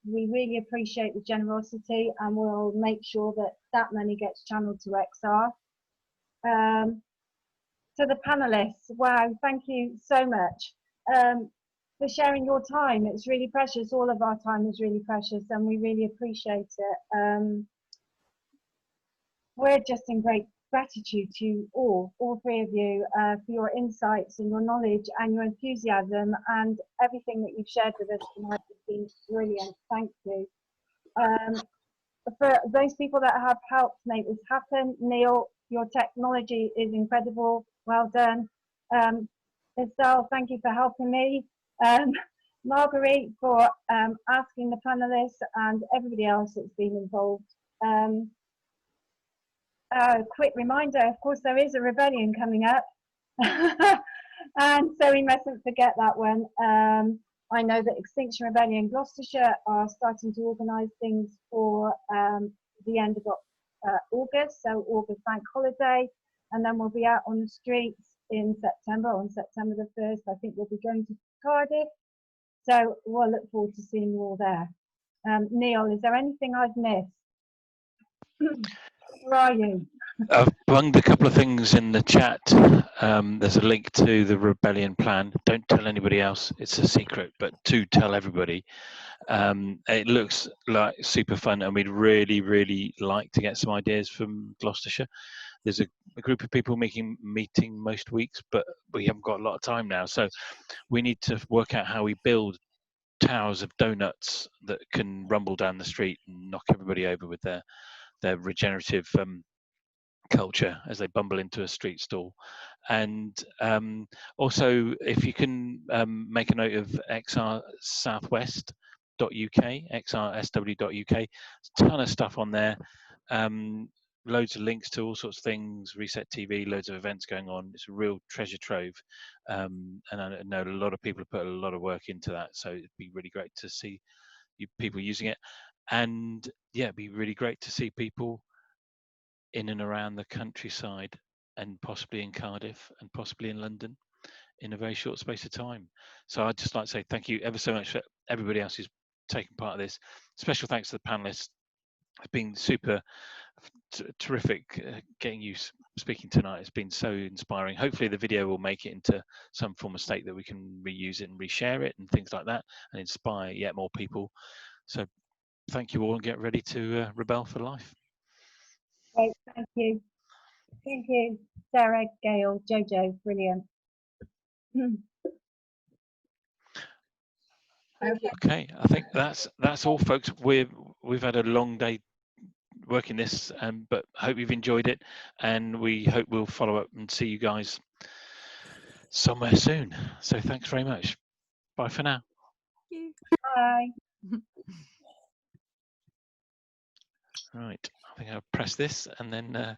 We really appreciate the generosity, and we'll make sure that that money gets channeled to XR. To the panelists, wow, thank you so much for sharing your time. It's really precious. All of our time is really precious, and we really appreciate it. We're just in great gratitude to all three of you for your insights and your knowledge and your enthusiasm, and everything that you've shared with us tonight has been brilliant. Thank you. For those people that have helped make this happen, Neil, your technology is incredible. Well done. Estelle, thank you for helping me. Marguerite for asking the panelists and everybody else that's been involved. Quick reminder, of course, there is a rebellion coming up. And so we mustn't forget that one. I know that Extinction Rebellion Gloucestershire are starting to organise things for the end of August, so August bank holiday, and then we'll be out on the streets in September, on September the 1st. I think we'll be going to Cardiff, so we'll look forward to seeing you all there. Neil, is there anything I've missed? Where are you? I've bunged a couple of things in the chat. There's a link to the rebellion plan. Don't tell anybody else. It's a secret, but do tell everybody. It looks like super fun, and we'd really like to get some ideas from Gloucestershire. There's a group of people meeting most weeks, but we haven't got a lot of time now. So we need to work out how we build towers of donuts that can rumble down the street and knock everybody over with their regenerative culture as they bumble into a street stall. And also, if you can make a note of xrsouthwest.uk, xrsw.uk, a ton of stuff on there. Loads of links to all sorts of things, Reset TV, loads of events going on. It's a real treasure trove. And I know a lot of people have put a lot of work into that, so it'd be really great to see people using it. And yeah, it'd be really great to see people in and around the countryside, and possibly in Cardiff and possibly in London in a very short space of time. So I'd just like to say thank you ever so much for everybody else who's taken part of this. Special thanks to the panelists. It's been super terrific getting you speaking tonight. It's been so inspiring. Hopefully the video will make it into some form of state that we can reuse it and reshare it and things like that, and inspire yet more people. So thank you all, and get ready to rebel for life. Great, thank you. Thank you, Sarah, Gail, Jojo, brilliant. Okay, I think that's all, folks. We've had a long day working this, but hope you've enjoyed it, and we hope we'll follow up and see you guys somewhere soon. So thanks very much. Bye for now. Thank you. Bye. Right, I think I'll press this and then